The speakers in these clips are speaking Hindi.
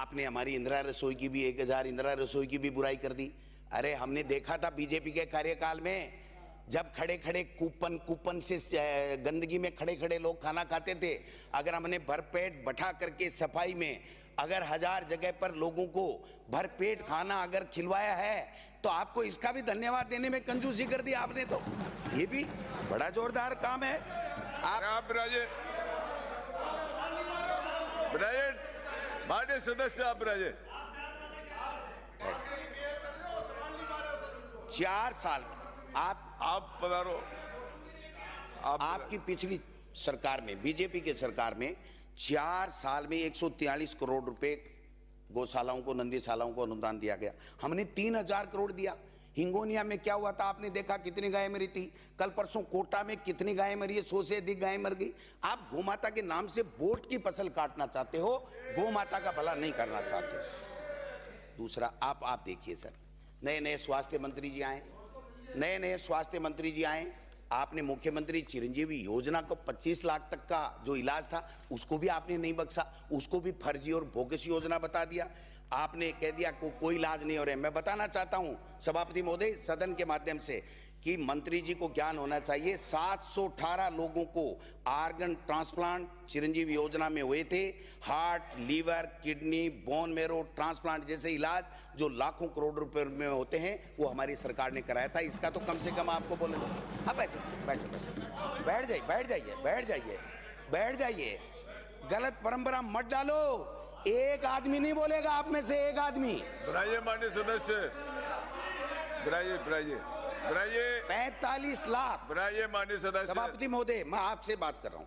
आपने हमारी इंदिरा रसोई की भी 1000 इंदिरा रसोई की भी बुराई कर दी। अरे हमने देखा था बीजेपी के कार्यकाल में, जब खड़े खड़े कूपन से गंदगी में खड़े खड़े लोग खाना खाते थे, अगर हमने भरपेट बैठा करके सफाई में अगर 1000 जगह पर लोगों को भरपेट खाना अगर खिलवाया है, तो आपको इसका भी धन्यवाद देने में कंजूसी कर दी आपने। तो ये भी बड़ा जोरदार काम है। आप माननीय सदस्य आप 4 साल आप पधारो। आपकी पिछली सरकार में, बीजेपी के सरकार में 4 साल में 143 करोड़ रुपए गौशालाओं को, नंदीशालाओं को अनुदान दिया गया। हमने 3000 करोड़ दिया। हिंगोनिया में क्या हुआ था आपने देखा, कितनी गायें मरी थी। कल परसों कोटा में कितनी गायें मरी है, 100 से अधिक गायें मर गई। आप गौ माता के नाम से वोट की फसल काटना चाहते हो, गौ माता का भला नहीं करना चाहते। दूसरा, आप देखिए सर, नए नए स्वास्थ्य मंत्री जी आए, नए स्वास्थ्य मंत्री जी आए। आपने मुख्यमंत्री चिरंजीवी योजना को 25 लाख तक का जो इलाज था उसको भी आपने नहीं बख्शा, उसको भी फर्जी और बोगस योजना बता दिया। आपने कह दिया कोई इलाज नहीं हो रहा है। मैं बताना चाहता हूं सभापति महोदय, सदन के माध्यम से, कि मंत्री जी को ज्ञान होना चाहिए। 718 लोगों को आर्गन ट्रांसप्लांट चिरंजीवी योजना में हुए थे। Heart, liver, kidney, bone marrow transplant जैसे इलाज जो लाखों करोड़ रुपए में होते हैं, वो हमारी सरकार ने कराया था। इसका तो कम से कम आपको बोले। अब बैठ जाइए। गलत परंपरा मत डालो। एक आदमी नहीं बोलेगा, आप में से एक आदमी। माननीय सदस्य 45 लाख। माननीय सदस्य। सभापति महोदय, मैं आपसे बात कर रहा हूं।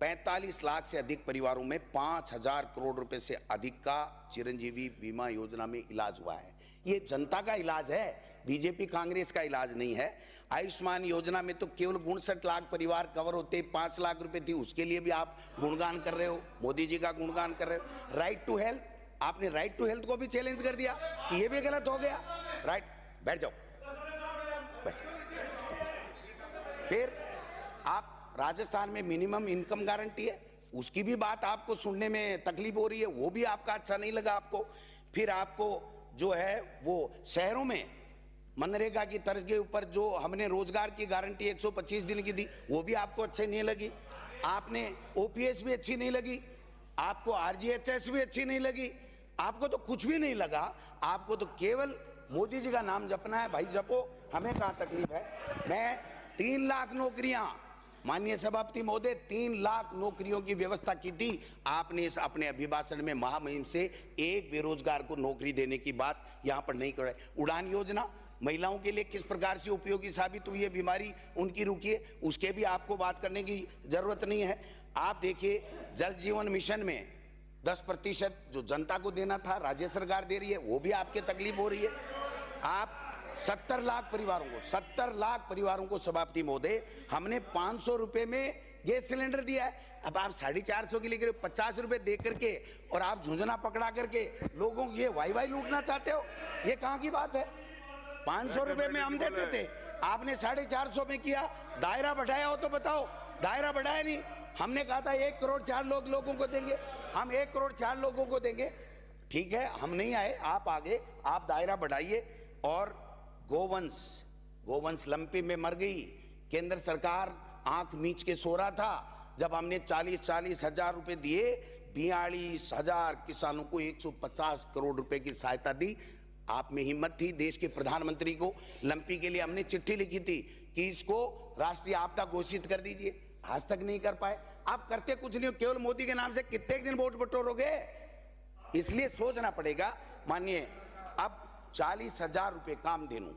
45 लाख से अधिक परिवारों में 5000 करोड़ रुपए से अधिक का चिरंजीवी बीमा योजना में इलाज हुआ है। ये जनता का इलाज है, बीजेपी कांग्रेस का इलाज नहीं है। आयुष्मान योजना में तो केवल 59 लाख परिवार कवर होते, 5 लाख रुपए थी, उसके लिए भी आप गुणगान कर रहे हो, मोदी जी का गुणगान कर रहे हो। राइट टू हेल्थ, आपने राइट टू हेल्थ को भी चैलेंज कर दिया कि ये भी गलत हो गया। राइट, बैठ जाओ। फिर आप राजस्थान में मिनिमम इनकम गारंटी है, उसकी भी बात आपको सुनने में तकलीफ हो रही है, वो भी आपका अच्छा नहीं लगा आपको। फिर आपको जो है वो शहरों में मनरेगा की तर्ज के ऊपर जो हमने रोजगार की गारंटी 125 दिन की दी, वो भी आपको अच्छी नहीं लगी। आपने ओपीएस भी अच्छी नहीं लगी, आपको आरजीएचएस भी अच्छी नहीं लगी, आपको तो कुछ भी नहीं लगा। आपको तो केवल मोदी जी का नाम जपना है। भाई जपो, हमें कहां तकलीफ है। मैं 3 लाख नौकरियां, माननीय सभापति महोदय, 3 लाख नौकरियों की व्यवस्था की थी। आपने इस अपने अभिभाषण में महामहिम से एक बेरोजगार को नौकरी देने की बात यहां पर नहीं कर रहे। उड़ान योजना महिलाओं के लिए किस प्रकार से उपयोगी साबित हुई है, बीमारी उनकी रुकी है, उसके भी आपको बात करने की जरूरत नहीं है। आप देखिए, जल जीवन मिशन में 10% जो जनता को देना था राज्य सरकार दे रही है, वो भी आपके तकलीफ हो रही है। आप 70 लाख परिवारों को सभापति महोदय, हमने 500 रुपए में गैस सिलेंडर दिया है। अब आप 450 के लिए 50 रुपए दे करके और आप झुंझुना पकड़ा करके लोगों की ये वाई लूटना चाहते हो, ये कहां की बात है। 500 रुपए में हम देते थे, आपने 450 में किया। दायरा बढ़ाया हो तो बताओ, दायरा बढ़ाया नहीं। हमने कहा था 1 करोड़ 4 लोगों को देंगे, हम 1 करोड़ 4 लोगों को देंगे। ठीक है, हम नहीं आए, आप आगे, आप दायरा बढ़ाइए। और गोवंश लंपी में मर गई। केंद्र सरकार आंख मीच के सो रहा था जब हमने 40 हजार रुपए दिए, 42,000 किसानों को 150 करोड़ रुपए की सहायता दी। आप में हिम्मत थी, देश के प्रधानमंत्री को लंपी के लिए हमने चिट्ठी लिखी थी कि इसको राष्ट्रीय आपदा घोषित कर दीजिए, आज तक नहीं कर पाए। आप करते कुछ नहीं हो, केवल मोदी के नाम से कितने दिन वोट बटोरोगे। इसलिए सोचना पड़ेगा। मानिए, अब 40,000 रुपए काम देनू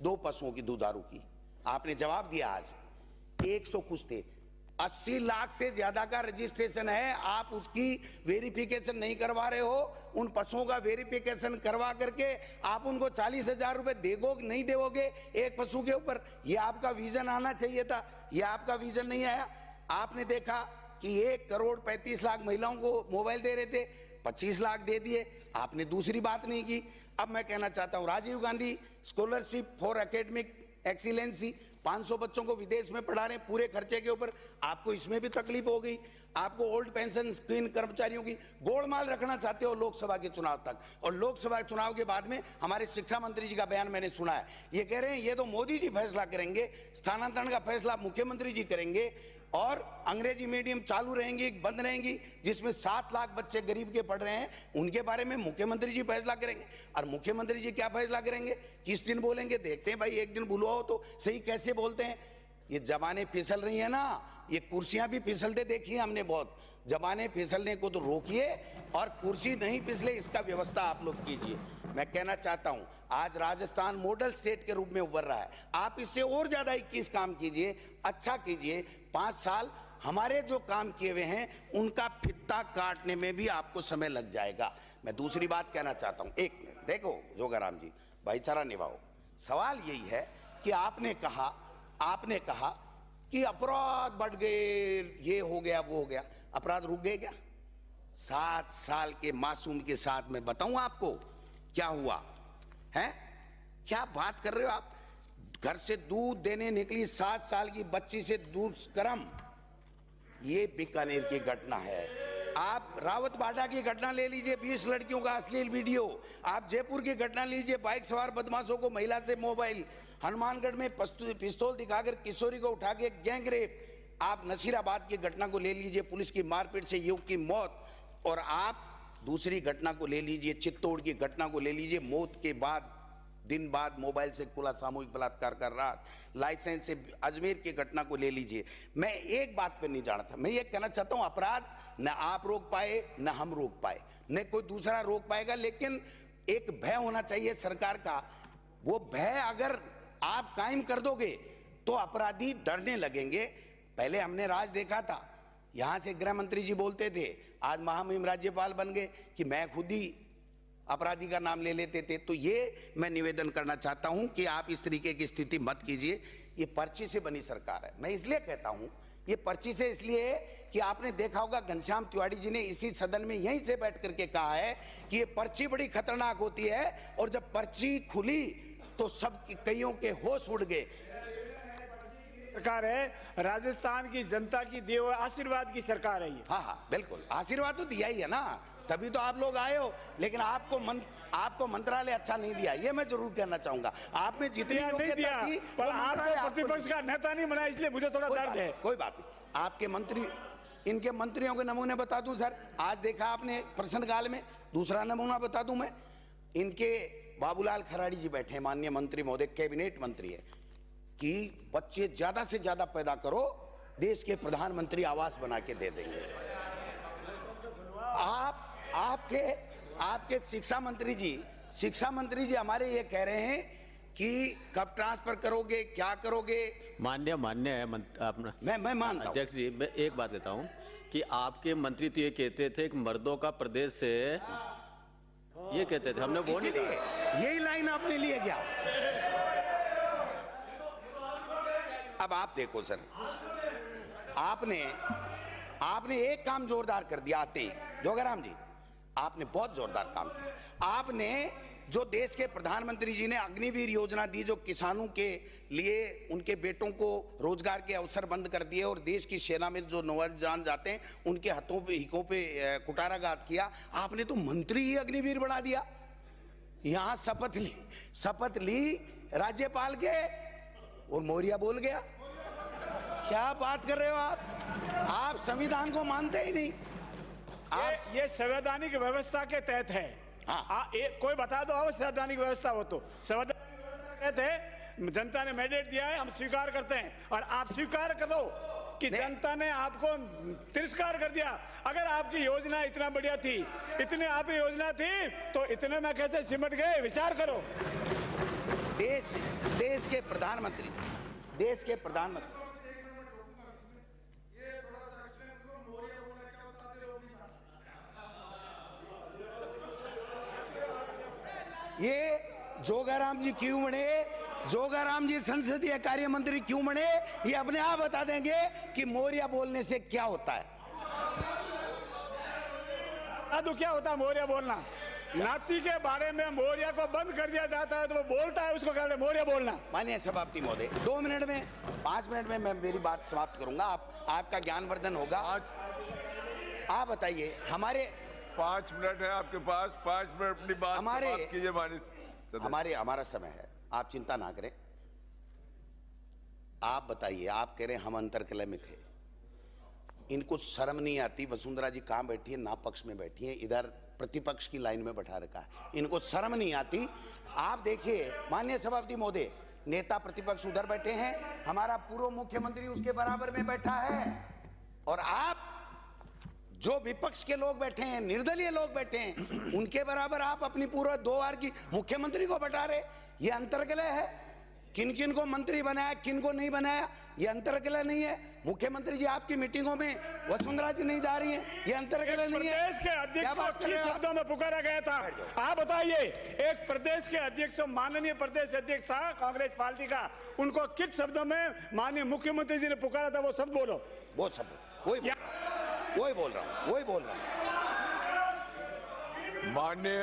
2 पशुओं की दुधारू की, आपने जवाब दिया आज 100 कुछ थे। 80 लाख से ज्यादा का रजिस्ट्रेशन है, आप उसकी वेरिफिकेशन नहीं करवा रहे हो। उन पशुओं का वेरिफिकेशन करवा करके आप उनको 40,000 रुपए देगो नहीं देवोगे एक पशु के ऊपर। ये आपका विजन आना चाहिए था, ये आपका विजन नहीं आया। आपने देखा कि 1 करोड़ 35 लाख महिलाओं को मोबाइल दे रहे थे, 25 लाख दे दिए, आपने दूसरी बात नहीं की। अब मैं कहना चाहता हूं, Rajiv Gandhi scholarship for academic excellency, 500 बच्चों को विदेश में पढ़ा रहे हैं पूरे खर्चे के ऊपर, आपको इसमें भी तकलीफ हो गई। आपको ओल्ड पेंशन स्कीम कर्मचारियों की गोलमाल रखना चाहते हो लोकसभा के चुनाव तक, और लोकसभा चुनाव के बाद में हमारे शिक्षा मंत्री जी का बयान मैंने सुना है, ये कह रहे हैं ये तो मोदी जी फैसला करेंगे, स्थानांतरण का फैसला मुख्यमंत्री जी करेंगे, और अंग्रेजी मीडियम चालू रहेंगी बंद रहेंगी, जिसमें 7 लाख बच्चे गरीब के पढ़ रहे हैं, उनके बारे में मुख्यमंत्री जी फैसला करेंगे। और मुख्यमंत्री जी क्या फैसला करेंगे, किस दिन बोलेंगे, देखते हैं भाई, एक दिन बुलवाओ तो सही, कैसे बोलते हैं। ये जमाने फिसल रही है ना, ये कुर्सियां भी फिसलते देखी है हमने बहुत। जमाने फिसलने को तो रोकिए, और कुर्सी नहीं फिसले इसका व्यवस्था आप लोग कीजिए। मैं कहना चाहता हूं, आज राजस्थान मॉडल स्टेट के रूप में उभर रहा है, आप इससे और ज्यादा 21 काम कीजिए, अच्छा कीजिए। 5 साल हमारे जो काम किए हुए हैं उनका फित्ता काटने में भी आपको समय लग जाएगा। मैं दूसरी बात कहना चाहता हूं, एक मिनट देखो जोगाराम जी, भाईचारा निभाओ। सवाल यही है कि आपने कहा कि अपराध बढ़ गए, ये हो गया वो हो गया, अपराध रुक गए क्या? 7 साल के मासूम के साथ मैं बताऊं आपको क्या हुआ है? क्या बात कर रहे हो आप? घर से दूध देने निकली 7 साल की बच्ची से दुष्कर्म, ये बीकानेर की घटना है। आप रावत बाड़ा की घटना ले लीजिए, 20 लड़कियों का अश्लील वीडियो। आप जयपुर की घटना लीजिए, बाइक सवार बदमाशों को महिला से मोबाइल। हनुमानगढ़ में पिस्तौल दिखाकर किशोरी को उठा के गैंग रेप। आप नसीराबाद की घटना को ले लीजिए, पुलिस की मारपीट से युवक की मौत। और आप दूसरी घटना को ले लीजिए, चित्तौड़ की घटना को ले लीजिए, मौत के बाद दिन बाद मोबाइल से खुला सामूहिक बलात्कार कर रहा। लाइसेंस से अजमेर की घटना को ले लीजिए। मैं एक बात पे नहीं जाना था, मैं ये कहना चाहता हूं, अपराध न आप रोक पाए न हम रोक पाए न कोई दूसरा रोक पाएगा, लेकिन एक भय होना चाहिए सरकार का। वो भय अगर आप कायम कर दोगे तो अपराधी डरने लगेंगे। पहले हमने राज देखा था, यहां से गृह मंत्री जी बोलते थे, आज महामहिम राज्यपाल बन गए कि मैं खुद ही अपराधी का नाम ले लेते थे। तो ये मैं निवेदन करना चाहता हूं कि आप इस तरीके की स्थिति मत कीजिए। ये पर्ची से बनी सरकार है। मैं इसलिए कहता हूं ये पर्ची से, इसलिए कि आपने देखा होगा घनश्याम तिवारी जी ने इसी सदन में यहीं से बैठ करके कहा है कि ये पर्ची बड़ी खतरनाक होती है, और जब पर्ची खुली तो सब कईयों के होश उड़ गए। सरकार है, राजस्थान की जनता की दिए हुए आशीर्वाद की सरकार है ये। हाँ बिल्कुल, आशीर्वाद तो दिया ही है ना, तभी तो आप लोग आए हो। लेकिन आपको मंत्रालय अच्छा नहीं दिया, ये मैं जरूर कहना चाहूंगा। आपने जितनी नहीं दिया, पर आपको प्रतिपक्ष का नेता नहीं बनाया, इसलिए मुझे थोड़ा दर्द है। कोई बात नहीं, आपके मंत्री, इनके मंत्रियों के नमूने बता दूं सर। आज देखा आपने प्रश्नकाल में, दूसरा नमूना बता दूं मैं। इनके बाबूलाल खराड़ी जी बैठे, माननीय मंत्री महोदय, कैबिनेट मंत्री है, कि बच्चे ज्यादा से ज्यादा पैदा करो, देश के प्रधानमंत्री आवास बना के दे देंगे। आपके शिक्षा मंत्री जी हमारे ये कह रहे हैं कि कब ट्रांसफर करोगे, क्या करोगे। मान्य है अपना, मैं मानता हूं। अध्यक्ष जी, मैं एक बात कहता हूं कि आपके मंत्री तो ये कहते थे कि मर्दों का प्रदेश से, ये कहते थे, हमने वो नहीं कहा। यही लाइन आपने लिए क्या? अब आप देखो सर, आपने एक काम जोरदार कर दिया आते ही, जोगाराम जी, आपने बहुत जोरदार काम किया। आपने जो देश के प्रधानमंत्री जी ने अग्निवीर योजना दी, जो किसानों के लिए उनके बेटों को रोजगार के अवसर बंद कर दिए, और देश की सेना में जो नौजवान जाते हैं उनके हितों पे कुठाराघात किया। आपने तो मंत्री ही अग्निवीर बना दिया। यहां शपथ ली राज्यपाल के, और मौर्य बोल गया। क्या बात कर रहे हो आप संविधान को मानते ही नहीं। ये संवैधानिक व्यवस्था के तहत है। हाँ। कोई बता दो, संवैधानिक व्यवस्था हो तो। संवैधानिक तहत है, जनता ने मैंडेट दिया है, हम स्वीकार करते हैं। और आप स्वीकार कर दो कि जनता ने आपको तिरस्कार कर दिया। अगर आपकी योजना इतना बढ़िया थी, इतनी आपकी योजना थी, तो इतने में कैसे सिमट गए, विचार करो। देश के प्रधानमंत्री ये जोगाराम जी क्यों बने, जोगाराम जी संसदीय कार्य मंत्री क्यों बने, ये अपने आप बता देंगे कि मौर्य बोलने से क्या होता है। तो क्या होता है मौर्य बोलना? नाती के बारे में मौर्य को बंद कर दिया जाता है तो वो बोलता है, उसको कहते हैं मौर्य बोलना। माननीय सभापति महोदय 2 मिनट में 5 मिनट में मैं मेरी बात समाप्त करूंगा, आपका ज्ञानवर्धन होगा। आप बताइए, हमारे 5 मिनट है आपके पास, 5 मिनट अपनी बात समाप्त कीजिए माननीय सदस्य। हमारा समय है, आप चिंता ना करें। आप बताइए, आप कह रहे हैं हम अंतरकलह में थे, इनको शर्म नहीं आती? वसुंधरा जी कहां बैठी है? ना पक्ष में बैठी है, इधर प्रतिपक्ष की लाइन में बैठा रखा है, इनको शर्म नहीं आती? आप देखिए माननीय सभापति महोदय, नेता प्रतिपक्ष उधर बैठे हैं, हमारा पूर्व मुख्यमंत्री उसके बराबर में बैठा है, और आप जो विपक्ष के लोग बैठे हैं, निर्दलीय लोग बैठे हैं, उनके बराबर आप अपनी पूर्व 2 बार की मुख्यमंत्री को बैठा रहे। ये अंतरकलह है? किन किन को मंत्री बनाया, किन को नहीं बनाया, ये अंतरकलह नहीं है? मुख्यमंत्री जी आपकी मीटिंगों में वसुंधरा जी नहीं जा रही हैं, ये अंतरकलह नहीं है? प्रदेश के अध्यक्ष को किस शब्दों में पुकारा गया था? आप बताइए, एक प्रदेश के अध्यक्ष, माननीय प्रदेश अध्यक्ष था कांग्रेस पार्टी का, उनको किस शब्दों में माननीय मुख्यमंत्री जी ने पुकारा था? वो सब बोलो। वो सब वही बोल रहा हूँ, वही बोल रहा हूँ। माननीय